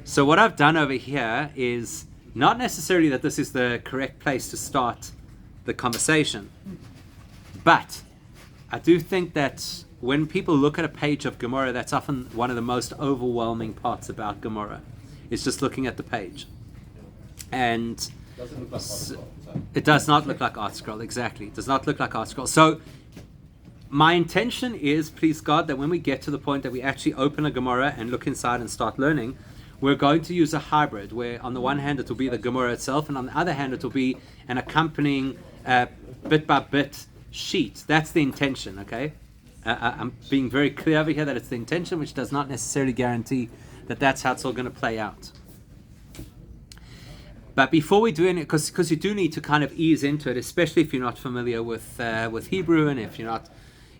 So what I've done over here is not necessarily that this is the correct place to start the conversation, but I do think that when people look at a page of Gemorah, that's often one of the most overwhelming parts about Gemorah. It's just looking at the page. And it does not look like Art Scroll, exactly. It does not look like Art Scroll. So my intention is, please God, that when we get to the point that we actually open a Gemorah and look inside and start learning, we're going to use a hybrid where on the one hand it will be the Gemorah itself, and on the other hand it will be an accompanying bit by bit sheet. That's the intention, okay? I'm being very clear over here that it's the intention, which does not necessarily guarantee that that's how it's all going to play out. But before we do it, because you do need to kind of ease into it, especially if you're not familiar with Hebrew, and if you're not,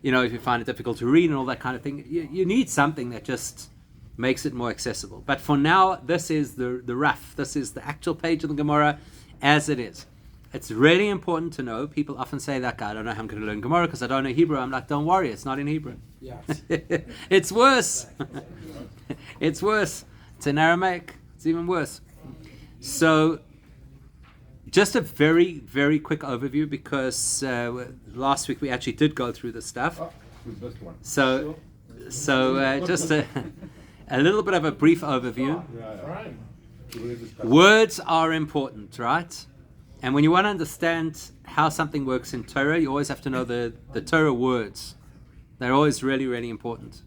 if you find it difficult to read and all that kind of thing, you need something that just makes it more accessible. But for now, this is the rough. This is the actual page of the Gemorah as it is. It's really important to know. People often say that, I don't know how I'm going to learn Gemorah because I don't know Hebrew. I'm like, don't worry, it's not in Hebrew. Yes. It's worse. It's worse. It's in Aramaic. It's even worse. So, just a very, very quick overview because last week we actually did go through this stuff. So just a little bit of a brief overview. Words are important, right? And when you want to understand how something works in Torah, you always have to know the Torah words. They're always really, really important.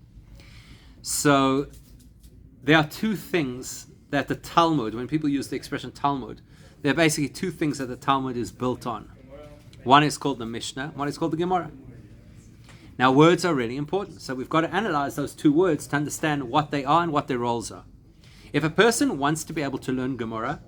So there are two things that the Talmud, when people use the expression Talmud, there are basically two things that the Talmud is built on. One is called the Mishnah, one is called the Gemorah. Now, words are really important, so we've got to analyze those two words to understand what they are and what their roles are. If a person wants to be able to learn Gemorah,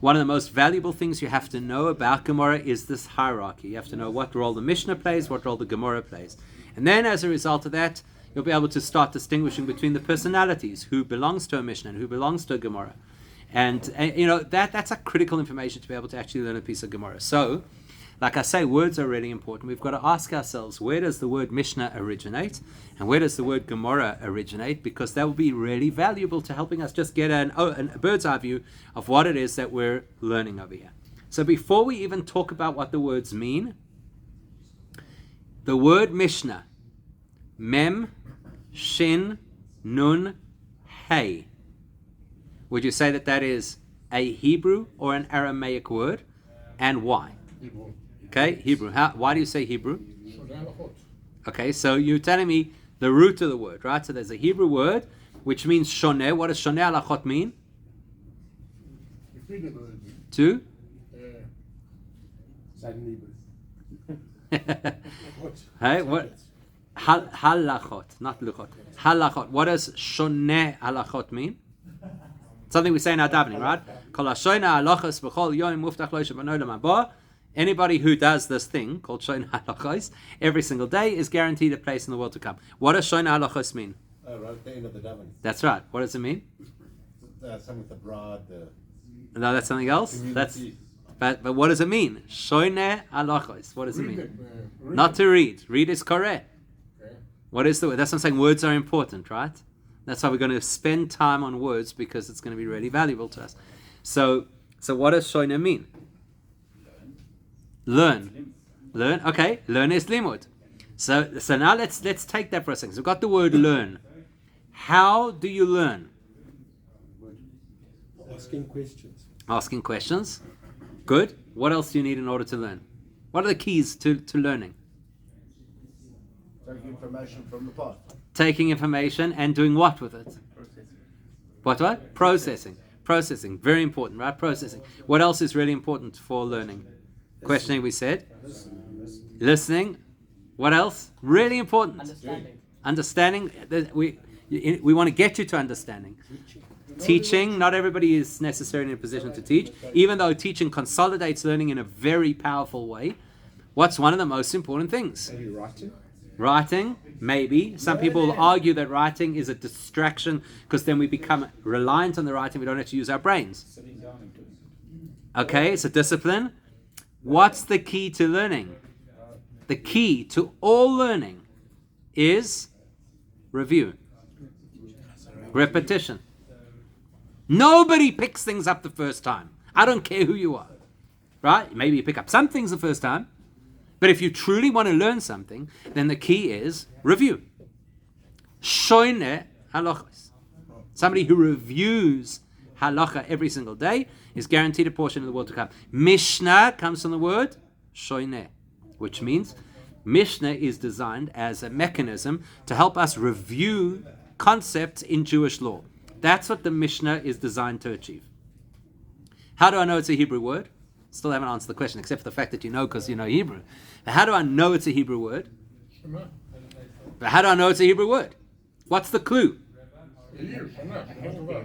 one of the most valuable things you have to know about Gemorah is this hierarchy. You have to know what role the Mishnah plays, what role the Gemorah plays. And then as a result of that, you'll be able to start distinguishing between the personalities, who belongs to a Mishnah and who belongs to a Gemorah. And that's a critical information to be able to actually learn a piece of Gemorah. So, like I say, words are really important. We've got to ask ourselves, where does the word Mishnah originate? And where does the word Gemorah originate? Because that will be really valuable to helping us just get a bird's eye view of what it is that we're learning over here. So before we even talk about what the words mean, the word Mishnah, Mem, Shin, Nun, Hey. Would you say that is a Hebrew or an Aramaic word? And why? Hebrew. Okay, Hebrew. Why do you say Hebrew? Okay, so you're telling me the root of the word, right? So there's a Hebrew word, which means shoneh. What does shoneh alachot mean? To? Hey, what? Halachot, not luchot. Halachot. What does shoneh alachot mean? Something we say in our davening, right? Anybody who does this thing called Shona Halachos every single day is guaranteed a place in the world to come. What does Shona Halachos mean? Right at the end of the davening. That's right. What does it mean? Some with the broad. No, that's something else. But what does it mean? Shona Halachos. What does it mean? Not to read. Read is correct. What is the word? That's what I'm saying. Words are important, right? That's why we're going to spend time on words because it's going to be really valuable to us. So what does Shona mean? Learn. Okay, learn is limud. So now let's take that for a second. So we've got the word learn. How do you learn? Asking questions. Good. What else do you need in order to learn? What are the keys to learning? Taking information from the past. Taking information and doing what with it? What? Processing. Processing. Very important, right? Processing. What else is really important for learning? Questioning, we said. Listening. What else? Really important. Understanding. We want to get you to understanding. Teaching. Not everybody is necessarily in a position to teach. Even though teaching consolidates learning in a very powerful way. What's one of the most important things? Maybe writing. Writing, maybe. Some people argue that writing is a distraction because then we become reliant on the writing. We don't have to use our brains. Okay, it's a discipline. What's the key to learning? The key to all learning is review. Repetition. Nobody picks things up the first time. I don't care who you are. Right? Maybe you pick up some things the first time. But if you truly want to learn something, then the key is review. Shoine halachos. Somebody who reviews halacha every single day is guaranteed a portion of the world to come. Mishnah comes from the word shoine, which means Mishnah is designed as a mechanism to help us review concepts in Jewish law. That's what the Mishnah is designed to achieve. How do I know it's a Hebrew word? Still haven't answered the question, except for the fact that you know because you know Hebrew. But how do I know it's a Hebrew word? But how do I know it's a Hebrew word? What's the clue?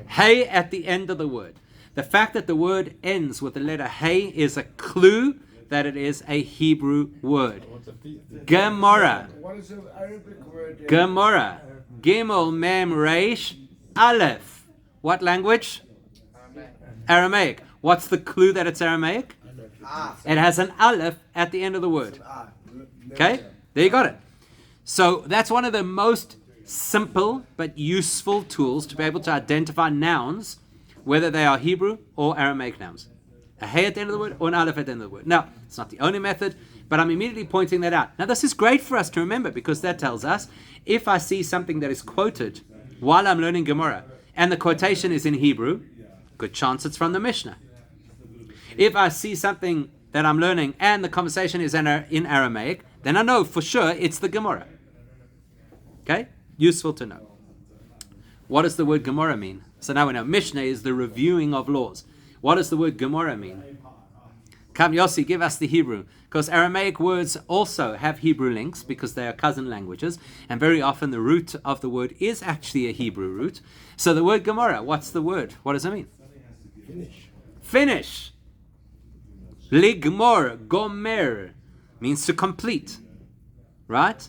Hey at the end of the word. The fact that the word ends with the letter hey is a clue that it is a Hebrew word. Gemorah. What is the Arabic word? Gemorah. Gimel Mem Reish Aleph. What language? Aramaic. What's the clue that it's Aramaic? It has an Aleph at the end of the word. Okay? There you got it. So that's one of the most simple but useful tools to be able to identify nouns, whether they are Hebrew or Aramaic nouns. A hey at the end of the word or an Aleph at the end of the word. Now, it's not the only method, but I'm immediately pointing that out. Now, this is great for us to remember because that tells us if I see something that is quoted while I'm learning Gemorah and the quotation is in Hebrew, good chance it's from the Mishnah. If I see something that I'm learning and the conversation is in Aramaic, then I know for sure it's the Gemorah. Okay? Useful to know. What does the word Gemorah mean? So now we know Mishnah is the reviewing of laws. What does the word Gemorah mean? Come, Yossi, give us the Hebrew. Because Aramaic words also have Hebrew links because they are cousin languages. And very often the root of the word is actually a Hebrew root. So the word Gemorah, what's the word? What does it mean? Finish. Ligmor, gomer, means to complete. Right?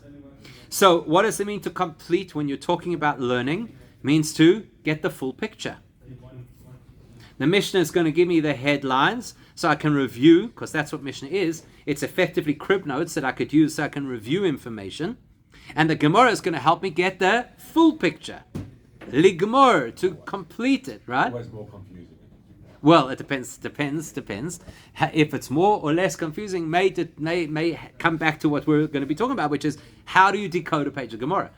So what does it mean to complete when you're talking about learning? It means to get the full picture. The Mishnah is going to give me the headlines so I can review, because that's what Mishnah is. It's effectively crib notes that I could use so I can review information. And the Gemorah is going to help me get the full picture. Ligmor, to complete it, right? Always more confusing. Well, it depends. If it's more or less confusing, may come back to what we're going to be talking about, which is how do you decode a page of Gemorah?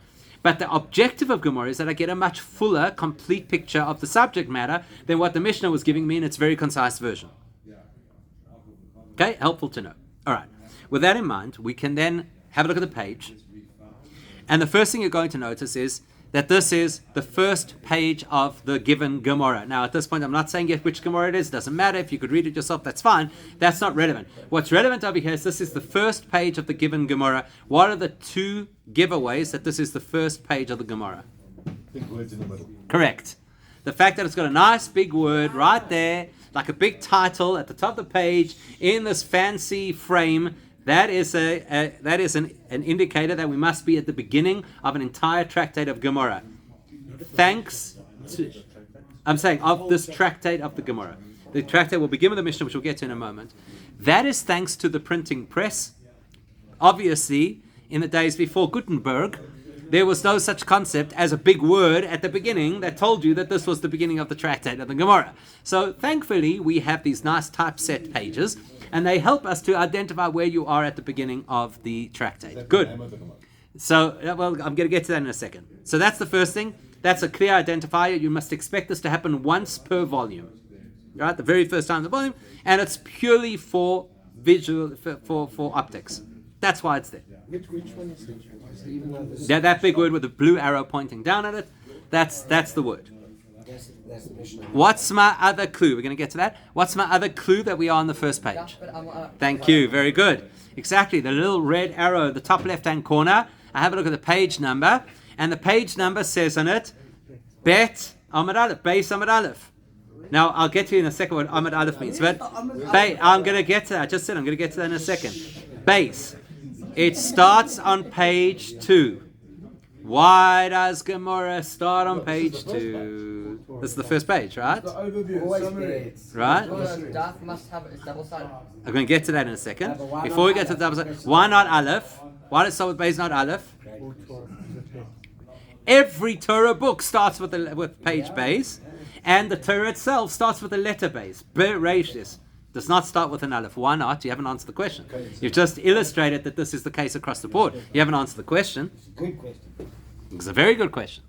But the objective of Gemorah is that I get a much fuller, complete picture of the subject matter than what the Mishnah was giving me in its very concise version. Okay, helpful to know. All right. With that in mind, we can then have a look at the page. And the first thing you're going to notice is that this is the first page of the given Gemorah. Now, at this point, I'm not saying yet which Gemorah it is. It doesn't matter. If you could read it yourself, that's fine. That's not relevant. What's relevant over here is this is the first page of the given Gemorah. What are the two giveaways that this is the first page of the Gemorah? Big words in the middle. Correct. The fact that it's got a nice big word right there, like a big title at the top of the page, in this fancy frame, that is an indicator that we must be at the beginning of an entire tractate of Gemorah. Thanks to, I'm saying, of this tractate of the Gemorah. The tractate will begin with the Mishnah, which we'll get to in a moment. That is thanks to the printing press. Obviously, in the days before Gutenberg, there was no such concept as a big word at the beginning that told you that this was the beginning of the tractate of the Gemorah. So thankfully, we have these nice typeset pages, and they help us to identify where you are at the beginning of the tractate. Good. So, well, I'm going to get to that in a second. So that's the first thing. That's a clear identifier. You must expect this to happen once per volume. Right? The very first time in the volume. And it's purely for visual, for optics. That's why it's there. Which one is it? Yeah, that big word with the blue arrow pointing down at it, that's the word. That's the Mishnah. What's my other clue? We're going to get to that. What's my other clue that we are on the first page? Thank you. Very good. Exactly. The little red arrow, the top left-hand corner. I have a look at the page number. And the page number says on it, Bet Amud Aleph, Beis Amud Aleph. Now, I'll get to you in a second what Amud Aleph means. But I'm going to get to that. I just said I'm going to get to that in a second. Beis. It starts on page 2. Why does Gemorah start on page 2? This is the first page, right? The overview, summary. Right? Daf must have it's double-sided. I'm going to get to that in a second. Before we get to the double sided, why not Aleph? Why does it start with Beis, not Aleph? Every Torah book starts with page Beis, And the Torah itself starts with a letter base. Bereshis does not start with an aleph. Why not? You haven't answered the question. You've just illustrated that this is the case across the board. You haven't answered the question. It's a good question. It's a very good question.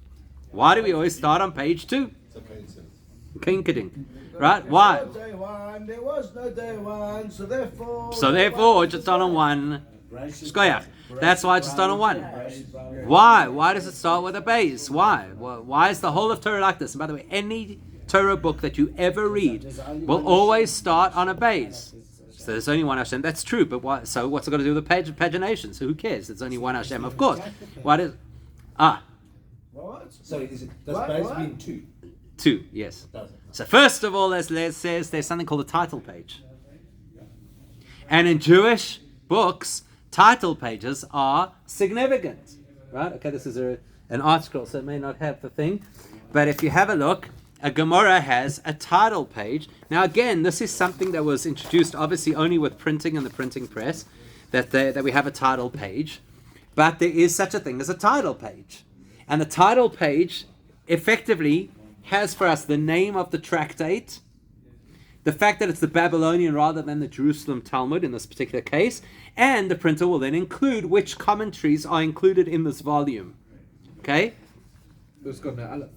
Why do we always start on page 2? It's okay, it says. Kinkading. Right? Why? There was no day one, so therefore... So therefore, just start on 1. Shkoyach. That's why it's just start on 1. Why? Why does it start with a base? Why? Why is the whole of Torah like this? And by the way, any Torah book that you ever read will always start on a base. So there's only one Hashem. That's true, but why? So what's it got to do with the pagination? So who cares? There's only one Hashem, of course. Why does? What? So is it, does base mean 2? 2, yes. Does it? So first of all, as Les says, there's something called a title page. And in Jewish books, title pages are significant. Right? Okay, this is an article, so it may not have the thing. But if you have a look, a Gemorah has a title page. Now again, this is something that was introduced obviously only with printing and the printing press, that we have a title page. But there is such a thing as a title page. And the title page effectively has for us the name of the tractate, the fact that it's the Babylonian rather than the Jerusalem Talmud in this particular case, and the printer will then include which commentaries are included in this volume. Okay? It's got no aleph.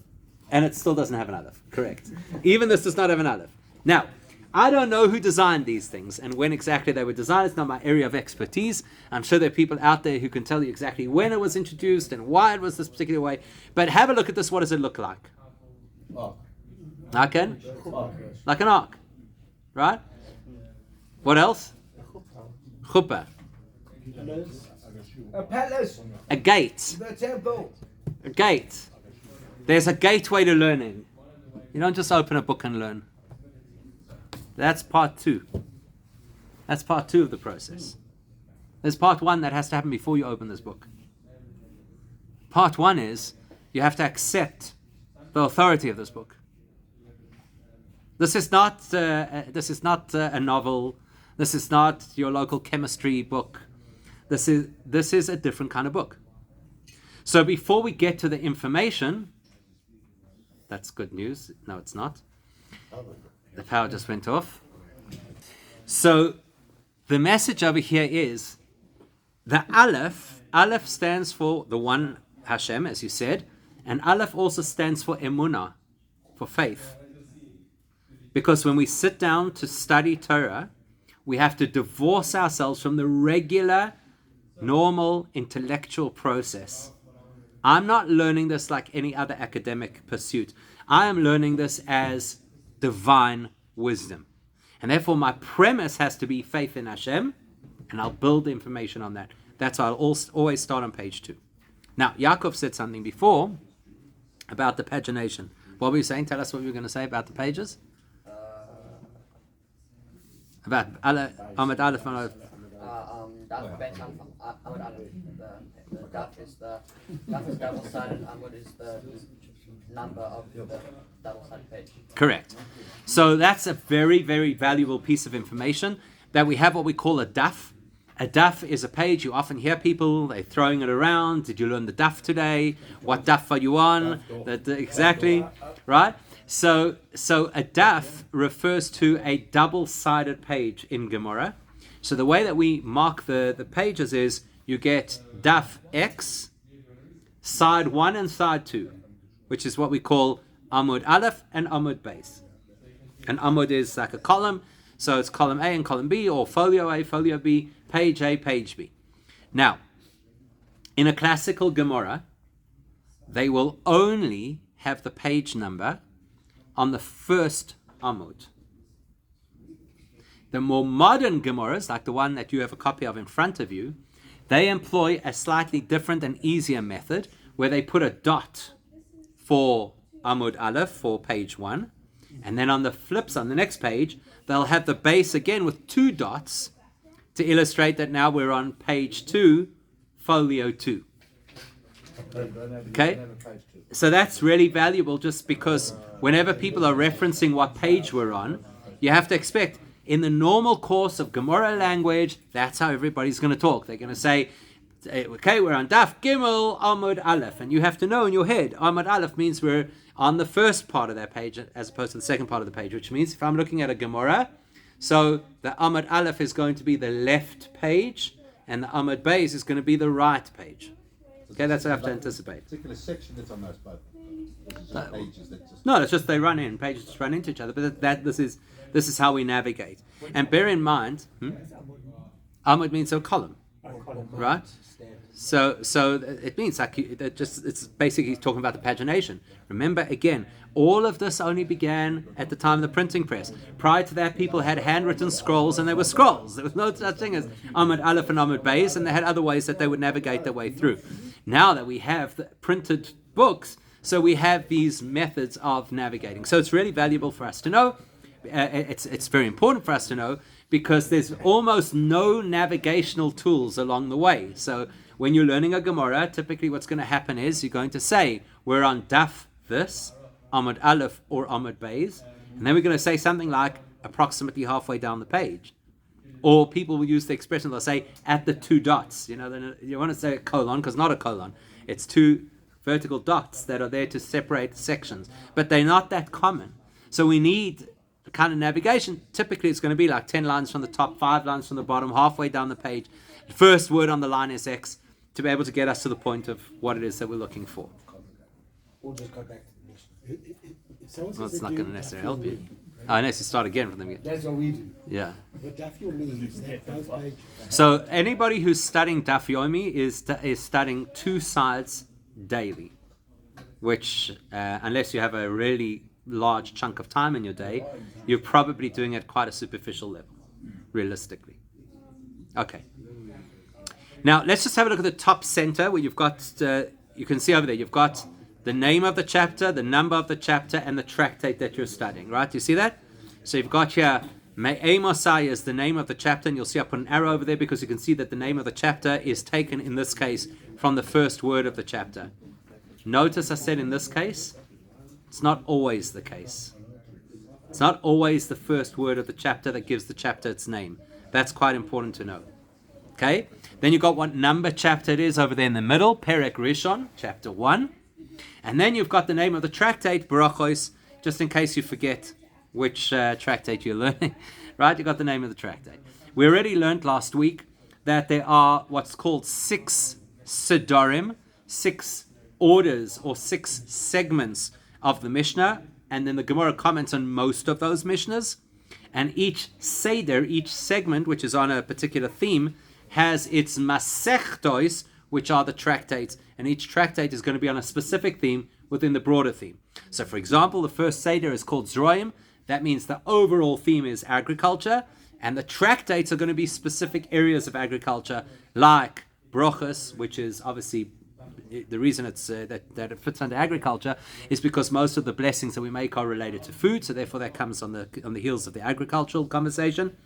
And it still doesn't have an aleph. Correct. Even this does not have an aleph. Now, I don't know who designed these things and when exactly they were designed. It's not my area of expertise. I'm sure there are people out there who can tell you exactly when it was introduced and why it was this particular way. But have a look at this. What does it look like? Ark. Okay? Ark. Like an ark. Right? What else? Chuppah. A palace, A gate. the temple. A gate. There's a gateway to learning. You don't just open a book and learn. That's part 2. That's part 2 of the process. There's part 1 that has to happen before you open this book. Part 1 is you have to accept the authority of this book. This is not a novel. This is not your local chemistry book. This is a different kind of book. So before we get to the information, that's good news. No, it's not. The power just went off. So the message over here is the Aleph. Aleph stands for the one Hashem, as you said, and Aleph also stands for Emunah, for faith. Because when we sit down to study Torah, we have to divorce ourselves from the regular, normal, intellectual process. I'm not learning this like any other academic pursuit. I am learning this as divine wisdom. And therefore my premise has to be faith in Hashem, and I'll build information on that. That's why I'll always start on page 2. Now, Yaakov said something before about the pagination. What were you saying? Tell us what you were going to say about the pages. About Ahmed Aleph. Daf Ben Amud Aleph. The Daf is double-sided. Amud is the number of the double-sided page. Correct. So that's a very, very valuable piece of information that we have what we call a daf. A daf is a page. You often hear people, they're throwing it around. Did you learn the daf today? What daf are you on? Exactly. Right? So a daf refers to a double-sided page in Gemorah. So the way that we mark the pages is you get daf X, side 1 and side 2, which is what we call Amud Aleph and Amud Beis. And Amud is like a column, so it's column A and column B, or folio A, folio B, page A, page B. Now, in a classical Gemorah, they will only have the page number on the first Amud. The more modern Gemorahs, like the one that you have a copy of in front of you, they employ a slightly different and easier method where they put a dot for Amud Aleph, for page 1, and then on the flips, on the next page, they'll have the base again with 2 dots to illustrate that now we're on page 2, folio 2. Okay? So that's really valuable just because whenever people are referencing what page we're on, you have to expect in the normal course of Gemorah language, that's how everybody's going to talk. They're going to say, Okay, we're on Daf Gimel Amud Aleph, and you have to know in your head, Amud Aleph means we're on the first part of that page as opposed to the second part of the page, which means if I'm looking at a Gemorah, so the Amud Aleph is going to be the left page, and the Amud Beis is going to be the right page. Okay, that's what I have to anticipate. Particular section that's on those both. Pages that just... No, it's just they run in, pages just run into each other, but this is how we navigate. And bear in mind, Amud means a column, right? So it means like it's basically talking about the pagination. Remember, again, all of this only began at the time of the printing press. Prior to that, people had handwritten scrolls, and they were scrolls. There was no such thing as Amud Aleph and Amud Beis, and they had other ways that they would navigate their way through. Now that we have the printed books, so we have these methods of navigating. So it's really valuable for us to know. It's very important for us to know because there's almost no navigational tools along the way. So when you're learning a Gemorah, typically what's going to happen is you're going to say, we're on Daf this, Amud Aleph or Amud Beis, and then we're going to say something like approximately halfway down the page. Or people will use the expression, they'll say at the 2 dots. You know, you want to say a colon, because not a colon. It's 2 vertical dots that are there to separate sections. But they're not that common. So we need the kind of navigation. Typically it's going to be like 10 lines from the top, 5 lines from the bottom, halfway down the page. The first word on the line is X, to be able to get us to the point of what it is that we're looking for. We'll just go back to the mission. Well, it's not going to necessarily help you. Unless you start again from the beginning. That's what we do. Yeah. But Daf Yomi is that both pages. So anybody who's studying Daf Yomi is studying 2 sides daily, which unless you have a really large chunk of time in your day, you're probably doing it at quite a superficial level, realistically. Okay. Now let's just have a look at the top center where you've got, you can see over there, you've got the name of the chapter, the number of the chapter, and the tractate that you're studying, right? You see that? So you've got here, Me'emosai is the name of the chapter, and you'll see I put an arrow over there because you can see that the name of the chapter is taken, in this case, from the first word of the chapter. Notice I said in this case, it's not always the case. It's not always the first word of the chapter that gives the chapter its name. That's quite important to know. Okay? Then you've got what number chapter it is over there in the middle, Perek Rishon, chapter 1. And then you've got the name of the tractate, Barachos, just in case you forget which tractate you're learning. Right? You've got the name of the tractate. We already learned last week that there are what's called 6 Sidorim, 6 orders or 6 segments of the Mishnah. And then the Gemara comments on most of those Mishnahs. And each Seder, each segment, which is on a particular theme, has its Masechtos, which are the tractates. And each tractate is going to be on a specific theme within the broader theme. So, for example, the first Seder is called Zroim. That means the overall theme is agriculture. And the tractates are going to be specific areas of agriculture, like Brochus, which is obviously the reason it's that it fits under agriculture is because most of the blessings that we make are related to food. So therefore, that comes on the heels of the agricultural conversation.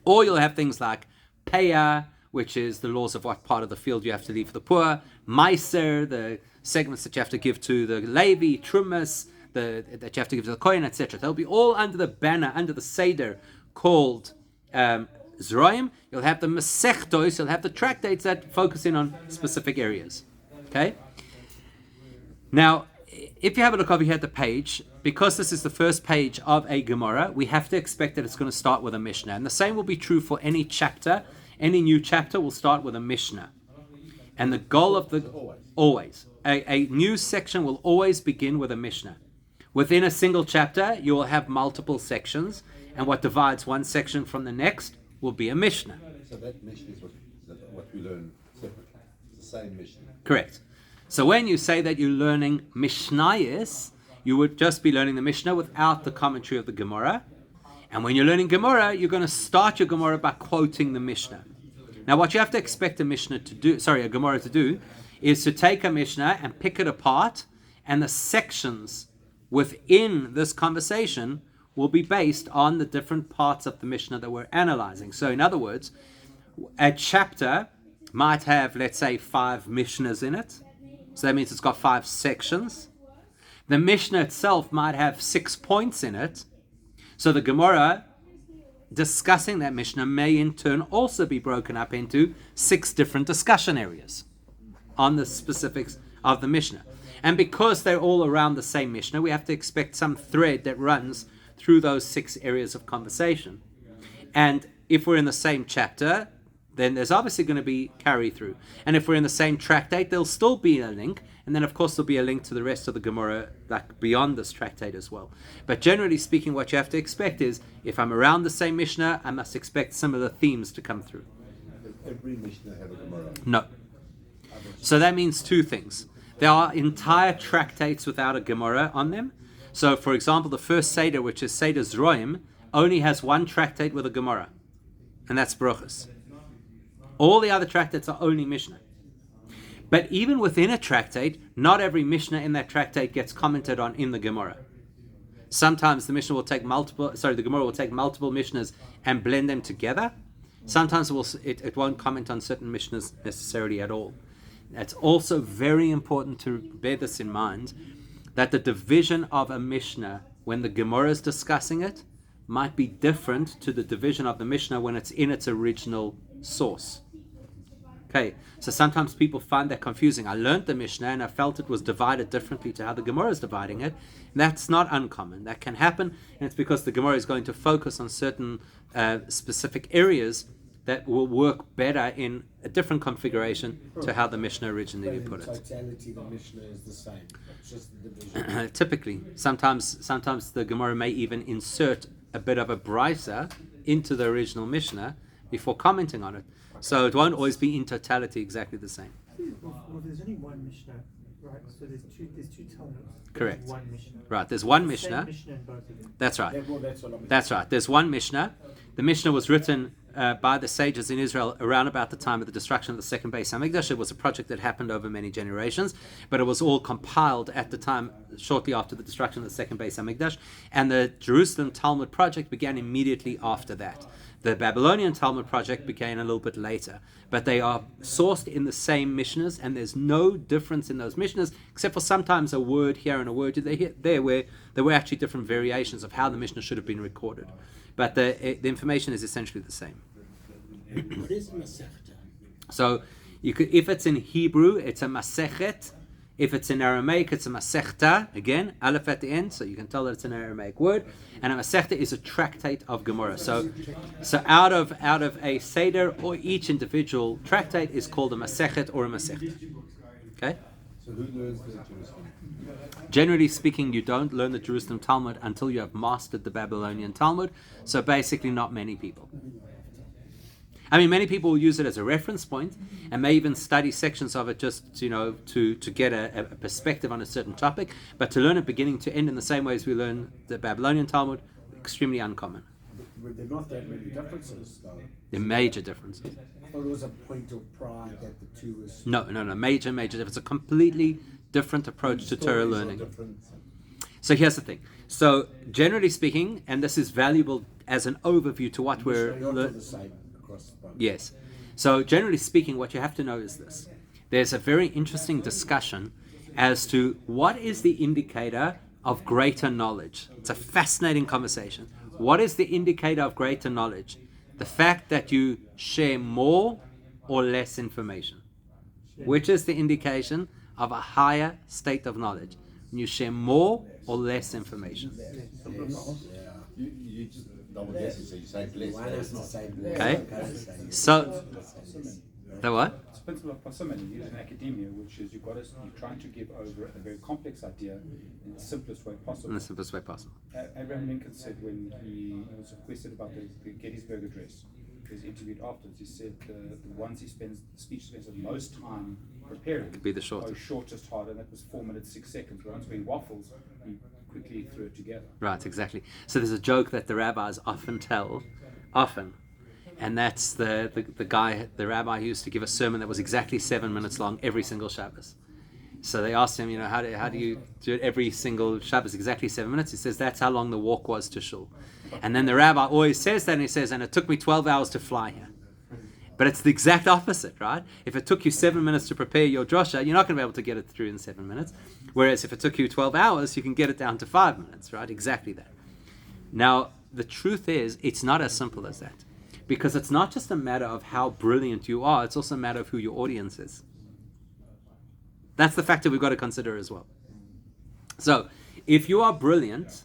Or you'll have things like Peah, which is the laws of what part of the field you have to leave for the poor. Meiser, the segments that you have to give to the Levi, Trumas, that you have to give to the Kohen, etc. They'll be all under the banner, under the Seder called Zroim. You'll have the Masechtos, you'll have the tractates that focus in on specific areas. Okay? Now, if you have a look over here at the page, because this is the first page of a Gemorah, we have to expect that it's going to start with a Mishnah. And the same will be true for any chapter. Any new chapter will start with a Mishnah. And the goal of the... Always. A new section will always begin with a Mishnah. Within a single chapter, you will have multiple sections. And what divides one section from the next will be a Mishnah. So that Mishnah is what we learn separately. It's the same Mishnah. Correct. So when you say that you're learning Mishnayos, you would just be learning the Mishnah without the commentary of the Gemorah. And when you're learning Gemorah, you're going to start your Gemorah by quoting the Mishnah. Now, what you have to expect a Gemorah to do, is to take a Mishnah and pick it apart, and the sections within this conversation will be based on the different parts of the Mishnah that we're analyzing. So, in other words, a chapter might have, let's say, 5 Mishnahs in it. So that means it's got 5 sections. The Mishnah itself might have 6 points in it. So the Gemorah discussing that Mishnah may in turn also be broken up into 6 different discussion areas on the specifics of the Mishnah. And because they're all around the same Mishnah, we have to expect some thread that runs through those 6 areas of conversation. And if we're in the same chapter, then there's obviously going to be carry through. And if we're in the same tractate, there'll still be a link. And then, of course, there'll be a link to the rest of the Gemorah, like beyond this tractate as well. But generally speaking, what you have to expect is, if I'm around the same Mishnah, I must expect similar themes to come through. Every Mishnah have a Gemara. No. So that means 2 things. There are entire tractates without a Gemorah on them. So, for example, the first Seder, which is Seder Zroim, only has 1 tractate with a Gemorah, and that's Brochus. All the other tractates are only Mishnah. But even within a tractate, not every Mishnah in that tractate gets commented on in the Gemorah. Sometimes the Gemorah will take multiple Mishnahs and blend them together. Sometimes it won't comment on certain Mishnahs necessarily at all. It's also very important to bear this in mind, that the division of a Mishnah when the Gemorah is discussing it might be different to the division of the Mishnah when it's in its original source. Okay, so sometimes people find that confusing. I learned the Mishnah and I felt it was divided differently to how the Gemorah is dividing it. That's not uncommon. That can happen, and it's because the Gemorah is going to focus on certain specific areas that will work better in a different configuration to how the Mishnah originally put it. In totality, the Mishnah is the same. It's just the division. Typically, sometimes the Gemorah may even insert a bit of a brisa into the original Mishnah before commenting on it. So it won't always be in totality exactly the same. Well, there's only one Mishnah, right? So there's two Talmuds. Correct. There's one Mishnah. Right, there's one It's the Mishnah. same Mishnah in both of them. That's right. Yeah, well, that's what I'm That's right. There's one Mishnah. The Mishnah was written by the sages in Israel around about the time of the destruction of the second Beis Hamikdash. It was a project that happened over many generations, but it was all compiled at the time, shortly after the destruction of the second Beis Hamikdash. And the Jerusalem Talmud project began immediately after that. The Babylonian Talmud project began a little bit later, but they are sourced in the same Mishnahs, and there's no difference in those Mishnahs, except for sometimes a word here and a word there, where there were actually different variations of how the Mishnah should have been recorded. But the information is essentially the same. What is Masechta? So, if it's in Hebrew, it's a Masechet. If it's in Aramaic, it's a Masechta. Again, Aleph at the end, so you can tell that it's an Aramaic word. And a Masechta is a tractate of Gemorah. So out of a Seder, or each individual tractate is called a Masechet or a Masechta. Okay? So who learns the Jerusalem? Generally speaking, you don't learn the Jerusalem Talmud until you have mastered the Babylonian Talmud. So basically, not many people. I mean, many people will use it as a reference point and may even study sections of it just, to get a perspective on a certain topic. But to learn it beginning to end in the same way as we learn the Babylonian Talmud, extremely uncommon. But they're not that many differences, though. They're major differences. I thought it was a point of pride that the two was... No, major difference. It's a completely different approach to Torah learning. So here's the thing. So generally speaking, and this is valuable as an overview to what we're learning. Yes. So generally speaking, what you have to know is this. There's a very interesting discussion as to what is the indicator of greater knowledge. It's a fascinating conversation. What is the indicator of greater knowledge? The fact that you share more or less information. Which is the indication of a higher state of knowledge? When you share more or less information. You just double guessing, so you say less. One has to say less. Okay. So, the what? It's a principle of parsimony used in academia, which is you're trying to give over a very complex idea in the simplest way possible. In the simplest way possible. Abraham Lincoln said when he was requested about the Gettysburg Address, he was interviewed afterwards, he said the ones the speech spends the most time preparing Could be the shortest. shortest hard, and that was 4 minutes 6 seconds. But once we waffles, we quickly threw it together. Right, exactly. So there's a joke that the rabbis often tell, and that's the rabbi who used to give a sermon that was exactly 7 minutes long every single Shabbos. So they asked him, how do you do it every single Shabbos, exactly 7 minutes? He says, that's how long the walk was to shul. And then the rabbi always says that, and he says, and it took me 12 hours to fly here. But it's the exact opposite, right? If it took you 7 minutes to prepare your drosha, you're not going to be able to get it through in 7 minutes. Whereas if it took you 12 hours, you can get it down to 5 minutes, right? Exactly that. Now, the truth is, it's not as simple as that. Because it's not just a matter of how brilliant you are, it's also a matter of who your audience is. That's the factor we've got to consider as well. So, if you are brilliant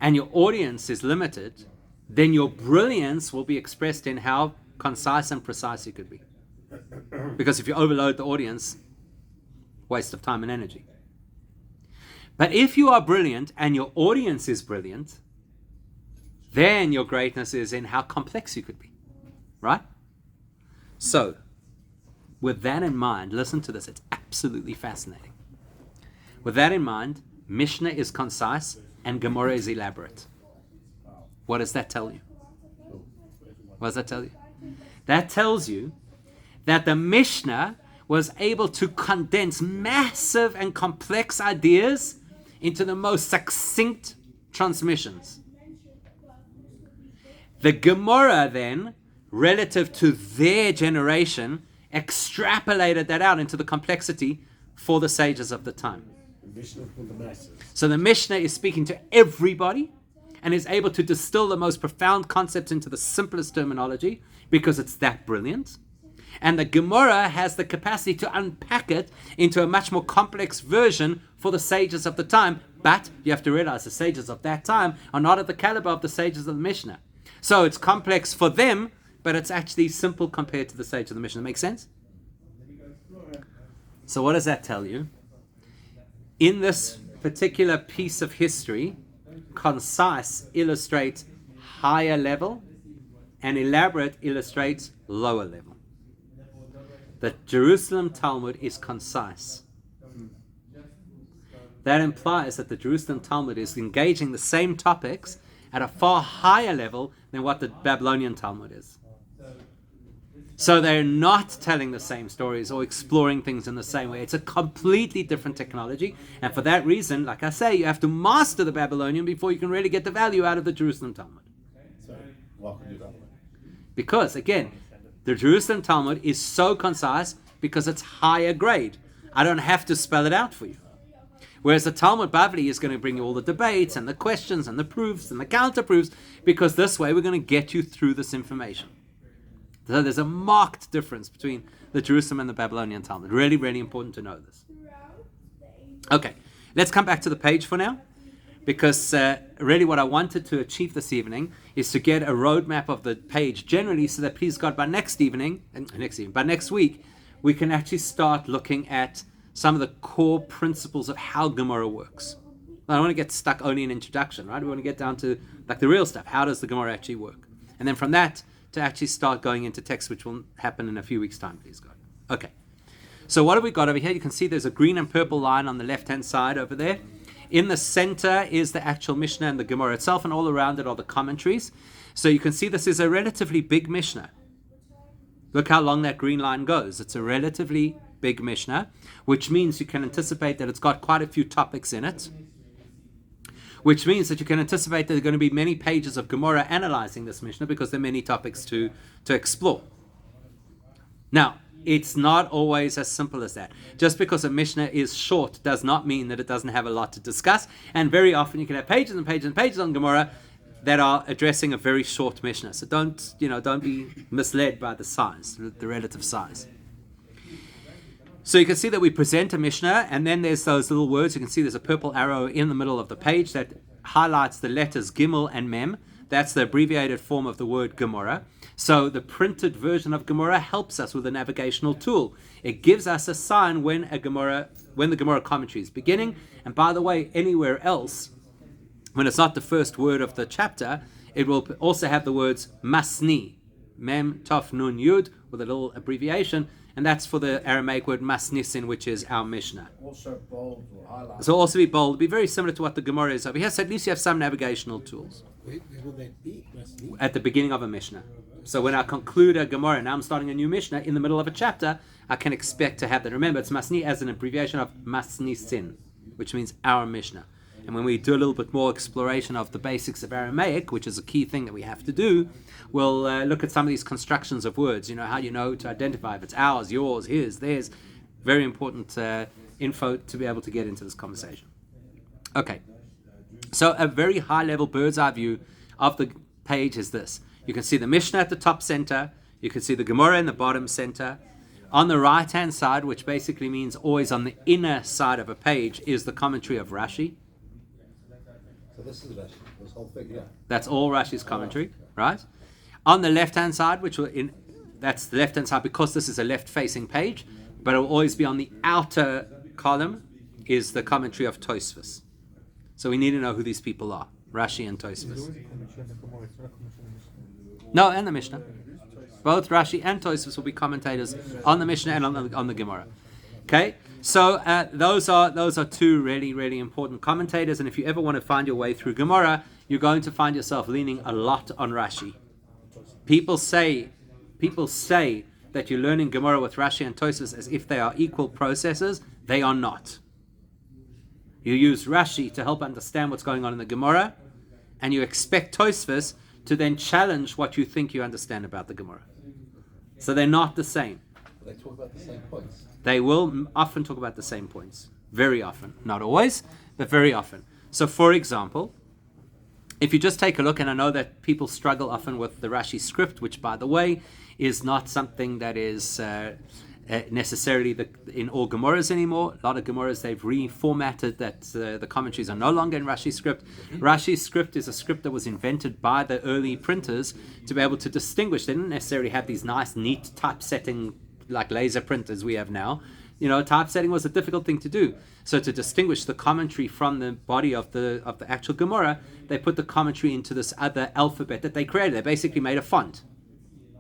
and your audience is limited, then your brilliance will be expressed in how concise and precise you could be. Because if you overload the audience, waste of time and energy. But if you are brilliant and your audience is brilliant, then your greatness is in how complex you could be. Right? So, with that in mind, listen to this. It's absolutely fascinating. With that in mind, Mishnah is concise and Gemorah is elaborate. What does that tell you? What does that tell you? That tells you that the Mishnah was able to condense massive and complex ideas into the most succinct transmissions. The Gemorah then, relative to their generation, extrapolated that out into the complexity for the sages of the time. Mishnah for the masses. So the Mishnah is speaking to everybody and is able to distill the most profound concepts into the simplest terminology because it's that brilliant. And the Gemorah has the capacity to unpack it into a much more complex version for the sages of the time. But you have to realize the sages of that time are not at the caliber of the sages of the Mishnah. So it's complex for them, but it's actually simple compared to the sages of the Mishnah. Make sense? So what does that tell you? In this particular piece of history, concise illustrates higher level and elaborate illustrates lower level. The Jerusalem Talmud is concise. That implies that the Jerusalem Talmud is engaging the same topics at a far higher level than what the Babylonian Talmud is. So they're not telling the same stories or exploring things in the same way. It's a completely different technology. And for that reason, like I say, you have to master the Babylonian before you can really get the value out of the Jerusalem Talmud. So, why can you do that way? Because, again, the Jerusalem Talmud is so concise because it's higher grade. I don't have to spell it out for you. Whereas the Talmud Bavli is going to bring you all the debates and the questions and the proofs and the counter-proofs, because this way we're going to get you through this information. So there's a marked difference between the Jerusalem and the Babylonian Talmud. Really, really important to know this. Okay, let's come back to the page for now, because really what I wanted to achieve this evening is to get a roadmap of the page generally, so that please God, by next week, we can actually start looking at some of the core principles of how Gemorah works. I don't want to get stuck only in introduction, right? We want to get down to like the real stuff. How does the Gemorah actually work? And then from that, to actually start going into text, which will happen in a few weeks' time, please God. Okay. So what have we got over here? You can see there's a green and purple line on the left-hand side over there. In the center is the actual Mishnah and the Gemorah itself, and all around it are the commentaries. So you can see this is a relatively big Mishnah. Look how long that green line goes. It's a relatively big Mishnah, which means you can anticipate that it's got quite a few topics in it, which means that you can anticipate that there are going to be many pages of Gemorah analyzing this Mishnah, because there are many topics to explore. Now, it's not always as simple as that. Just because a Mishnah is short does not mean that it doesn't have a lot to discuss, and very often you can have pages and pages and pages on Gemorah that are addressing a very short Mishnah. So don't be misled by the size, the relative size. So you can see that we present a Mishnah, and then there's those little words. You can see there's a purple arrow in the middle of the page that highlights the letters Gimel and Mem. That's the abbreviated form of the word Gemorah. So the printed version of Gemorah helps us with a navigational tool. It gives us a sign when the Gemorah commentary is beginning. And by the way, anywhere else, when it's not the first word of the chapter, it will also have the words Masni, Mem, Tov, Nun, Yud, with a little abbreviation. And that's for the Aramaic word Masnisin, which is our Mishnah. Also bold or highlight. So also be bold. It'll be very similar to what the Gemorah is over here. So at least you have some navigational tools. Where will that be? Masni? At the beginning of a Mishnah. So when I conclude a Gemorah, now I'm starting a new Mishnah, in the middle of a chapter, I can expect to have that. Remember, it's Masni as an abbreviation of Masnisin, which means our Mishnah. And when we do a little bit more exploration of the basics of Aramaic, which is a key thing that we have to do, we'll look at some of these constructions of words. How you know to identify if it's ours, yours, his, theirs. Very important info to be able to get into this conversation. Okay. So a very high-level bird's-eye view of the page is this. You can see the Mishnah at the top center. You can see the Gemorah in the bottom center. On the right-hand side, which basically means always on the inner side of a page, is the commentary of Rashi. So this is Rashi, this whole thing, yeah. That's all Rashi's commentary, right? On the left-hand side, that's the left-hand side because this is a left-facing page, but it will always be on the outer column, is the commentary of Tosfos. So we need to know who these people are, Rashi and Tosfos. No, and the Mishnah. Both Rashi and Tosfos will be commentators on the Mishnah and on the Gemorah. Okay, so those are two really, really important commentators. And if you ever want to find your way through Gemorah, you're going to find yourself leaning a lot on Rashi. People say that you're learning Gemorah with Rashi and Tosfos as if they are equal processes. They are not. You use Rashi to help understand what's going on in the Gemorah, and you expect Tosfos to then challenge what you think you understand about the Gemorah. So they're not the same. They talk about the same points. They will often talk about the same points. Very often. Not always, but very often. So for example, if you just take a look, and I know that people struggle often with the Rashi script, which by the way is not something that is necessarily in all Gemorahs anymore. A lot of Gemorahs, they've reformatted that the commentaries are no longer in Rashi script. Rashi script is a script that was invented by the early printers to be able to distinguish. They didn't necessarily have these nice, neat typesetting like laser printers we have now. Typesetting was a difficult thing to do. So to distinguish the commentary from the body of the actual Gemorah, they put the commentary into this other alphabet that they created. They basically made a font.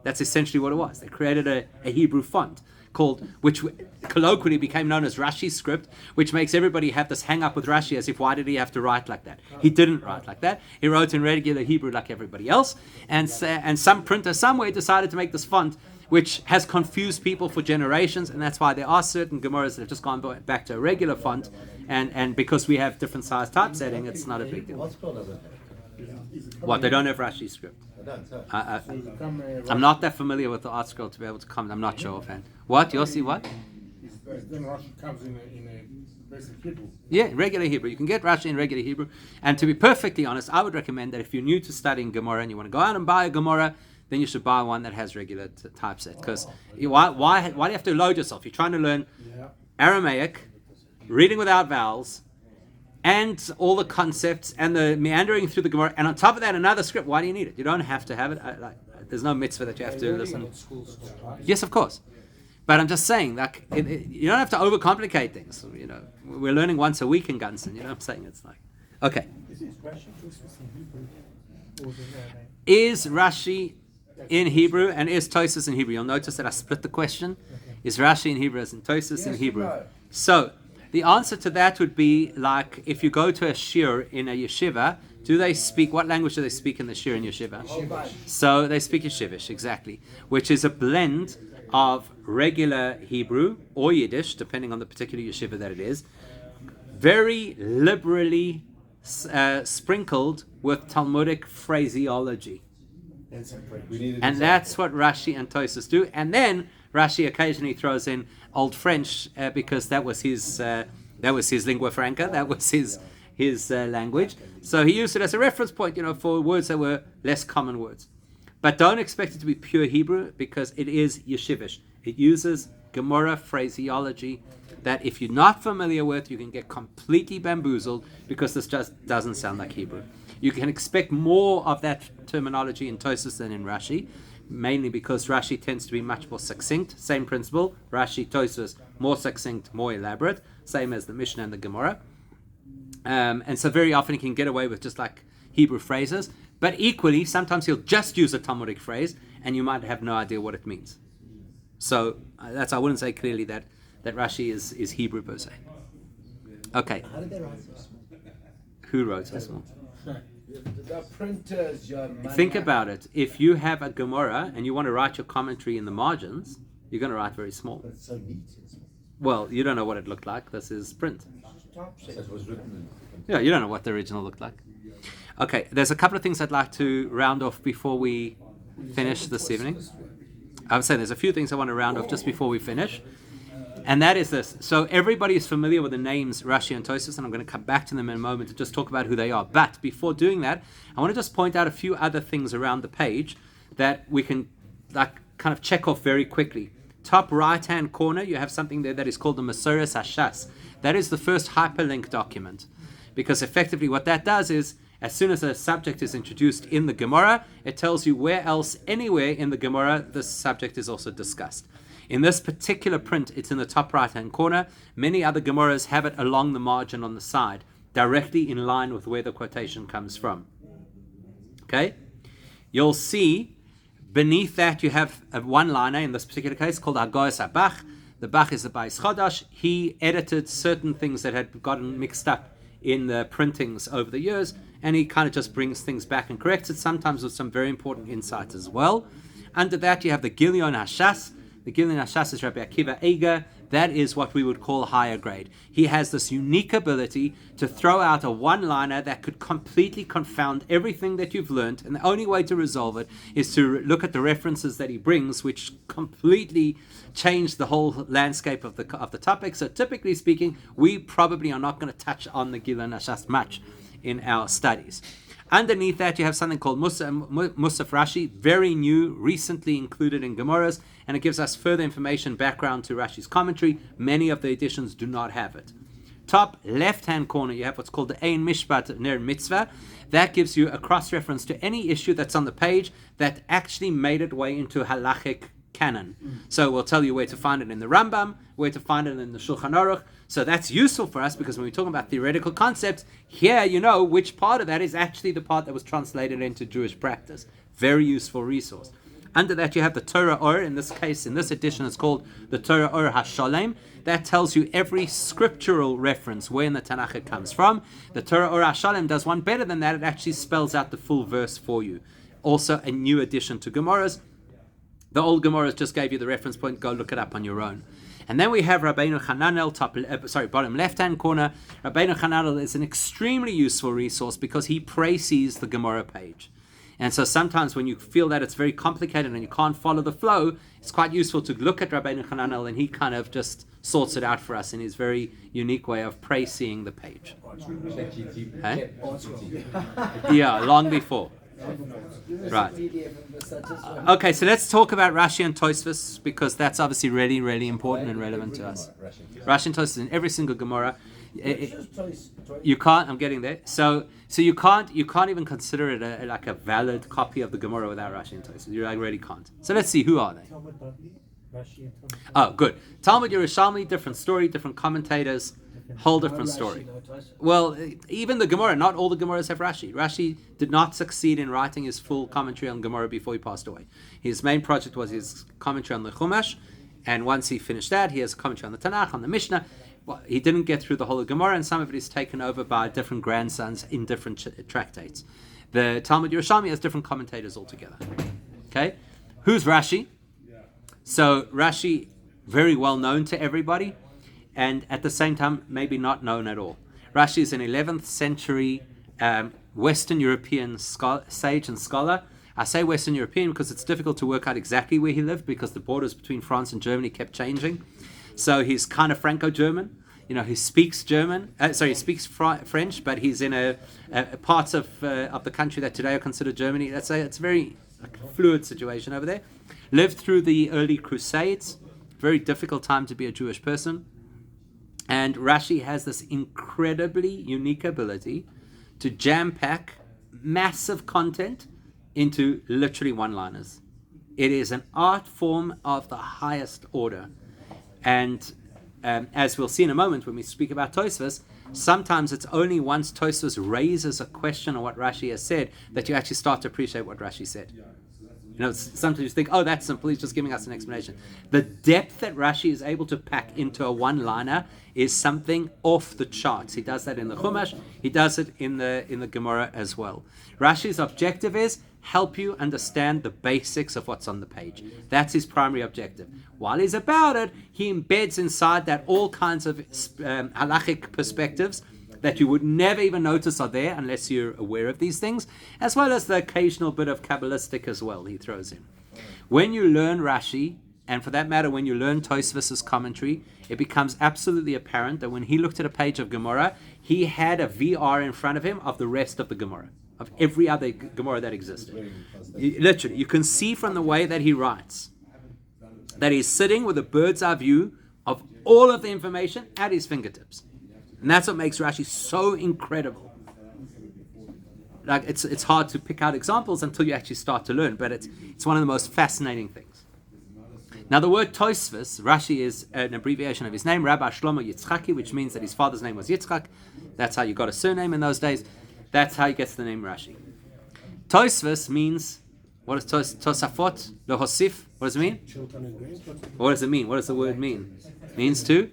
That's essentially what it was. They created a Hebrew font which colloquially became known as Rashi script, which makes everybody have this hang up with Rashi as if, why did he have to write like that? He didn't write like that. He wrote in regular Hebrew like everybody else. And some printer somewhere decided to make this font, which has confused people for generations, and that's why there are certain Gemorahs that have just gone back to a regular font, and because we have different size typesetting, it's not a big deal. What's called other? What, they don't have Rashi script? I don't. I'm not that familiar with the art scroll to be able to comment. I'm not sure offhand. What? Yossi, what? Then Rashi comes in a basic Hebrew. Yeah, in regular Hebrew. You can get Rashi in regular Hebrew. And to be perfectly honest, I would recommend that if you're new to studying Gemorah and you want to go out and buy a Gemorah, then you should buy one that has regular typeset. Because why do you have to load yourself? You're trying to learn Aramaic, reading without vowels, and all the concepts and the meandering through the Gemorah, and on top of that, another script. Why do you need it? You don't have to have it. There's no mitzvah that you have to listen. Yes, of course. But I'm just saying, you don't have to overcomplicate things. We're learning once a week in Gunson. You know what I'm saying? It's like, okay. Is Rashi in Hebrew and is Tosfos in Hebrew? You'll notice that I split the question. Is Rashi in Hebrew and Tosfos in Hebrew? No. So the answer to that would be like if you go to a shir in a yeshiva, what language do they speak in the shir in yeshiva? So they speak Yeshivish, exactly, which is a blend of regular Hebrew or Yiddish, depending on the particular yeshiva that it is, very liberally sprinkled with Talmudic phraseology. And that's what Rashi and Tosfos do. And then Rashi occasionally throws in Old French because that was his lingua franca, that was his language. So he used it as a reference point, for words that were less common words. But don't expect it to be pure Hebrew because it is Yeshivish. It uses Gemorah phraseology that if you're not familiar with, you can get completely bamboozled because this just doesn't sound like Hebrew. You can expect more of that terminology in Tosfos than in Rashi, mainly because Rashi tends to be much more succinct. Same principle, Rashi, Tosfos, more succinct, more elaborate, same as the Mishnah and the Gemorah. And so very often he can get away with just like Hebrew phrases, but equally, sometimes he'll just use a Talmudic phrase and you might have no idea what it means. So I wouldn't say clearly that Rashi is Hebrew per se. Okay. How did they write this? Who wrote so small? The printers, Think about it. If you have a Gemorah and you want to write your commentary in the margins, you're going to write very small. But it's so neat. Well, you don't know what it looked like. This is print. So it was written Yeah, you don't know what the original looked like. Okay, there's a couple of things I'd like to round off before we finish this evening. I would say there's a few things I want to round off just before we finish. And that is this. So everybody is familiar with the names Rashi and Tosfos, and I'm going to come back to them in a moment to just talk about who they are. But before doing that, I want to just point out a few other things around the page that we can kind of check off very quickly. Top right-hand corner, you have something there that is called the Masoras Hashas. That is the first hyperlink document. Because effectively what that does is, as soon as a subject is introduced in the Gemorah, it tells you where else, anywhere in the Gemorah, this subject is also discussed. In this particular print, it's in the top right-hand corner. Many other Gemorahs have it along the margin on the side, directly in line with where the quotation comes from. Okay? You'll see beneath that you have a one-liner, in this particular case, called Hagoyas HaBach. The Bach is the Bais Chodash. He edited certain things that had gotten mixed up in the printings over the years, and he kind of just brings things back and corrects it, sometimes with some very important insights as well. Under that, you have the Gilion Hashas. The Gilion Hashas is Rabbi Akiva Eger. That is what we would call higher grade. He has this unique ability to throw out a one-liner that could completely confound everything that you've learned, and the only way to resolve it is to look at the references that he brings, which completely change the whole landscape of the topic. So typically speaking, we probably are not going to touch on the Gilion Hashas much in our studies. Underneath that, you have something called Musaf Rashi, very new, recently included in Gemorahs, and it gives us further information, background to Rashi's commentary. Many of the editions do not have it. Top left-hand corner, you have what's called the Ein Mishpat Ner Mitzvah. That gives you a cross-reference to any issue that's on the page that actually made its way into halachic canon. So we'll tell you where to find it in the Rambam, where to find it in the Shulchan Aruch. So that's useful for us because when we're talking about theoretical concepts, here you know which part of that is actually the part that was translated into Jewish practice. Very useful resource. Under that you have the Torah Or. In this case, in this edition, it's called the Torah Or HaSholem. That tells you every scriptural reference where in the Tanakh it comes from. The Torah Or HaSholem does one better than that. It actually spells out the full verse for you. Also a new addition to Gemorahs. The old Gemorahs just gave you the reference point. Go look it up on your own. And then we have Rabbeinu Hananel, bottom left-hand corner. Rabbeinu Hananel is an extremely useful resource because he praises the Gemorah page. And so sometimes when you feel that it's very complicated and you can't follow the flow, it's quite useful to look at Rabbeinu Hananel, and he kind of just sorts it out for us in his very unique way of praising the page. Hey? Yeah, long before. Right. Okay, so let's talk about Rashi and Tosfos because that's obviously really, really important and relevant to us. Rashi and Tosfos in every single Gemorah. You can't. I'm getting there. So you can't even consider it like a valid copy of the Gemorah without Rashi and Tosfos. You really can't. So let's see, who are they? Talmud Bavli, Rashi and Talmud. Oh, good. Talmud Yerushalmi, different story, different commentators, whole different story. Well, even the Gemorah, not all the Gemorahs have Rashi. Rashi did not succeed in writing his full commentary on Gemorah before he passed away. His main project was his commentary on the Chumash, and once he finished that, he has a commentary on the Tanakh, on the Mishnah. Well, he didn't get through the whole of Gemorah, and some of it is taken over by different grandsons in different tractates. The Talmud Yerushalmi has different commentators altogether. Okay? Who's Rashi? So Rashi, very well known to everybody, and at the same time, maybe not known at all. Rashi is an 11th century Western European sage and scholar. I say Western European because it's difficult to work out exactly where he lived because the borders between France and Germany kept changing. So he's kind of Franco-German. You know, he speaks German. He speaks French, but he's in a parts of the country that today are considered Germany. Let's say it's a very fluid situation over there. Lived through the early Crusades. Very difficult time to be a Jewish person. And Rashi has this incredibly unique ability to jam-pack massive content into literally one-liners. It is an art form of the highest order. And as we'll see in a moment when we speak about Tosfos, sometimes it's only once Tosfos raises a question on what Rashi has said that you actually start to appreciate what Rashi said. You know, sometimes you think, oh, that's simple, he's just giving us an explanation. The depth that Rashi is able to pack into a one-liner is something off the charts. He does that in the Chumash, he does it in the Gemorah as well. Rashi's objective is help you understand the basics of what's on the page. That's his primary objective. While he's about it, he embeds inside that all kinds of halachic perspectives that you would never even notice are there unless you're aware of these things, as well as the occasional bit of Kabbalistic as well he throws in. When you learn Rashi, and for that matter, when you learn Tosfos's commentary, it becomes absolutely apparent that when he looked at a page of Gemorah, he had a VR in front of him of the rest of the Gemorah, of every other Gemorah that existed. Literally, you can see from the way that he writes that he's sitting with a bird's eye view of all of the information at his fingertips. And that's what makes Rashi so incredible. Like it's hard to pick out examples until you actually start to learn, but it's one of the most fascinating things. Now the word Tosfos, Rashi is an abbreviation of his name, Rabbi Shlomo Yitzchaki, which means that his father's name was Yitzchak. That's how you got a surname in those days. That's how he gets the name Rashi. Tosfos means, what is Tosafot? Lohosif? What does it mean? What does it mean? What does the word mean? It means to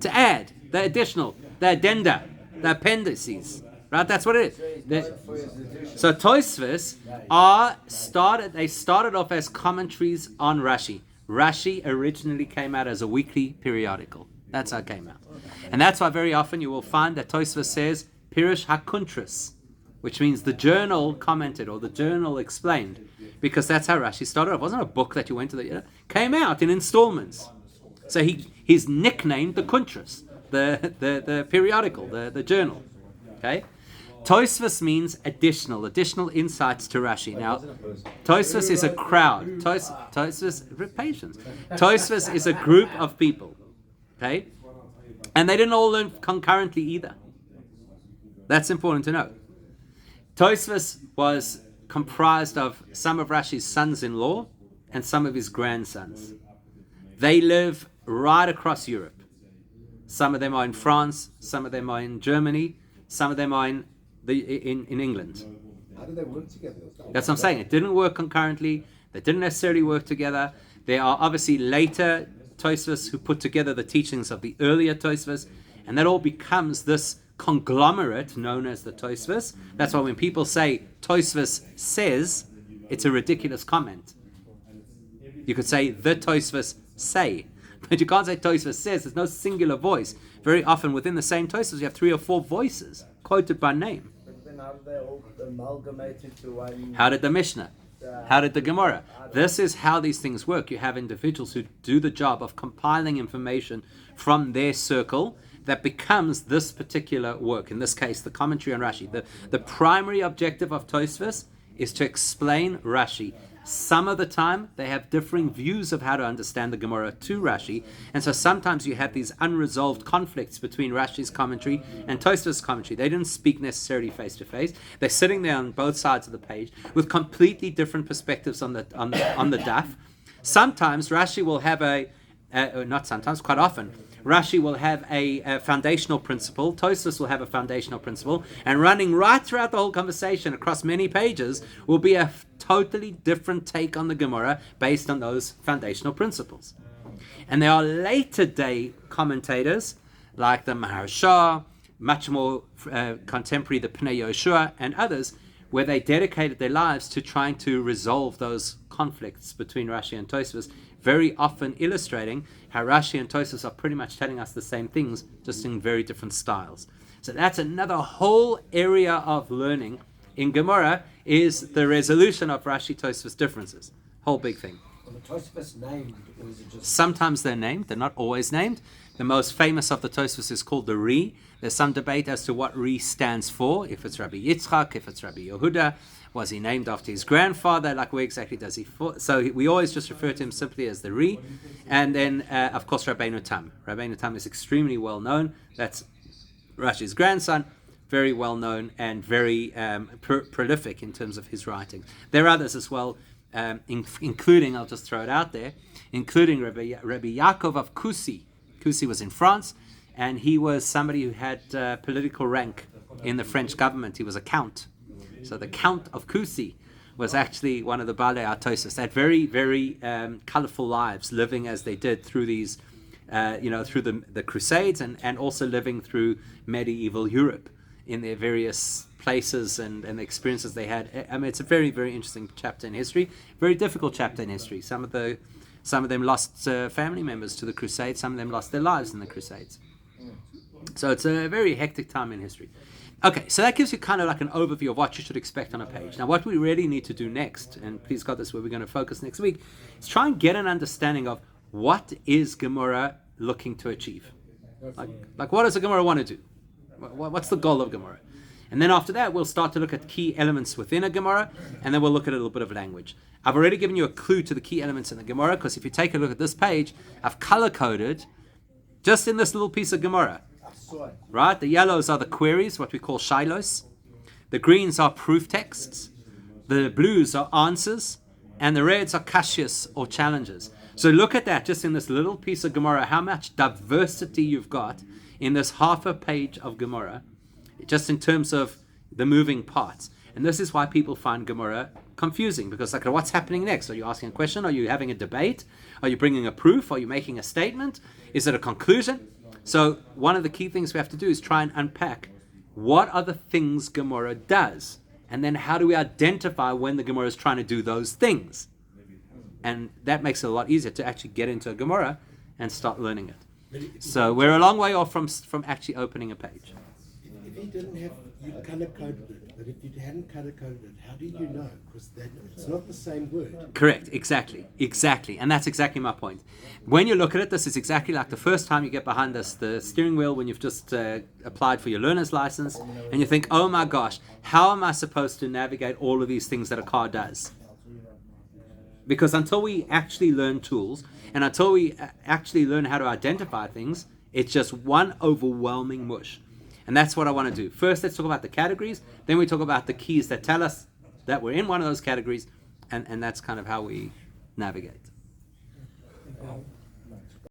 add, the additional, the addenda, the appendices. Right? That's what it is. So Tosfos started off as commentaries on Rashi. Rashi originally came out as a weekly periodical. That's how it came out. And that's why very often you will find that Tosfos says Pirush HaKuntras, which means the journal commented or the journal explained, because that's how Rashi started off. It wasn't a book that you went to came out in installments. So he's nicknamed the Kuntras, the periodical, the journal. Okay? Tosfos means additional insights to Rashi. Now, Tosfos is a crowd. Tosfos is a group of people. Okay? And they didn't all learn concurrently either. That's important to know. Tosfos was comprised of some of Rashi's sons-in-law and some of his grandsons. They live right across Europe. Some of them are in France, some of them are in Germany, some of them are in England. How do they work together? That's what I'm saying. It didn't work concurrently. They didn't necessarily work together. There are obviously later Tosfos who put together the teachings of the earlier Tosfos, and that all becomes this conglomerate known as the Tosfos. That's why when people say Tosfos says, it's a ridiculous comment. You could say the Tosfos say, but you can't say Tosfos says. There's no singular voice. Very often within the same Tosfos you have 3 or 4 voices quoted by name. But then how did they all amalgamate into one? How did the Mishnah? How did the Gemorah? This is how these things work. You have individuals who do the job of compiling information from their circle that becomes this particular work. In this case, the commentary on Rashi. The primary objective of Tosfos is to explain Rashi. Some of the time, they have differing views of how to understand the Gemorah to Rashi, and so sometimes you have these unresolved conflicts between Rashi's commentary and Tosfos' commentary. They didn't speak necessarily face to face. They're sitting there on both sides of the page with completely different perspectives on the daf. Sometimes Rashi will have not sometimes, quite often, Rashi will have a foundational principle, Tosfos will have a foundational principle, and running right throughout the whole conversation across many pages will be a totally different take on the Gemorah based on those foundational principles. And there are later day commentators like the Maharsha, much more contemporary, the Pnei Yoshua, and others, where they dedicated their lives to trying to resolve those conflicts between Rashi and Tosfos, very often illustrating how Rashi and Tosfos are pretty much telling us the same things, just in very different styles. So that's another whole area of learning in Gemorah, is the resolution of Rashi Tosfos differences. Whole big thing. Are the Tosfos named, or is it just... Sometimes they're named, they're not always named. The most famous of the Tosfos is called the Ri. There's some debate as to what Ri stands for, if it's Rabbi Yitzchak, if it's Rabbi Yehuda. Was he named after his grandfather? Like, where exactly does he fall? So we always just refer to him simply as the Ri. And then, of course, Rabbeinu Tam. Rabbeinu Tam is extremely well known. That's Rashi's grandson, very well known and very prolific in terms of his writings. There are others as well, including, I'll just throw it out there, including Rabbi Yaakov of Kusi. Kusi was in France, and he was somebody who had political rank in the French government. He was a count. So the Count of Kusi was actually one of the Balei HaTosfos. They had very, very colorful lives, living as they did through these, through the Crusades, and also living through medieval Europe in their various places and the experiences they had. I mean, it's a very, very interesting chapter in history. Very difficult chapter in history. Some of them lost family members to the Crusades. Some of them lost their lives in the Crusades. So it's a very hectic time in history. Okay, so that gives you kind of like an overview of what you should expect on a page. Now, what we really need to do next, and please God, this is where we're going to focus next week, is try and get an understanding of what is Gemorah looking to achieve. Like what does the Gemorah want to do? What's the goal of Gemorah? And then after that, we'll start to look at key elements within a Gemorah, and then we'll look at a little bit of language. I've already given you a clue to the key elements in the Gemorah, because if you take a look at this page, I've color-coded, just in this little piece of Gemorah, right? The yellows are the queries, what we call shilos. The greens are proof texts. The blues are answers. And the reds are kashyas, or challenges. So look at that, just in this little piece of Gemorah, how much diversity you've got in this half a page of Gemorah, just in terms of the moving parts. And this is why people find Gemorah confusing, because like, what's happening next? Are you asking a question? Are you having a debate? Are you bringing a proof? Are you making a statement? Is it a conclusion? So one of the key things we have to do is try and unpack what are the things Gemorah does, and then how do we identify when the Gemorah is trying to do those things. And that makes it a lot easier to actually get into a Gemorah and start learning it. So we're a long way off from actually opening a page. If you didn't have, you color-coded it, but if you hadn't color-coded it, how did you know? Because it's not the same word. Correct, exactly. And that's exactly my point. When you look at it, this is exactly like the first time you get behind the steering wheel when you've just applied for your learner's license, and you think, oh my gosh, how am I supposed to navigate all of these things that a car does? Because until we actually learn tools, and until we actually learn how to identify things, it's just one overwhelming mush. And that's what I want to do. First, let's talk about the categories. Then we talk about the keys that tell us that we're in one of those categories. And that's kind of how we navigate.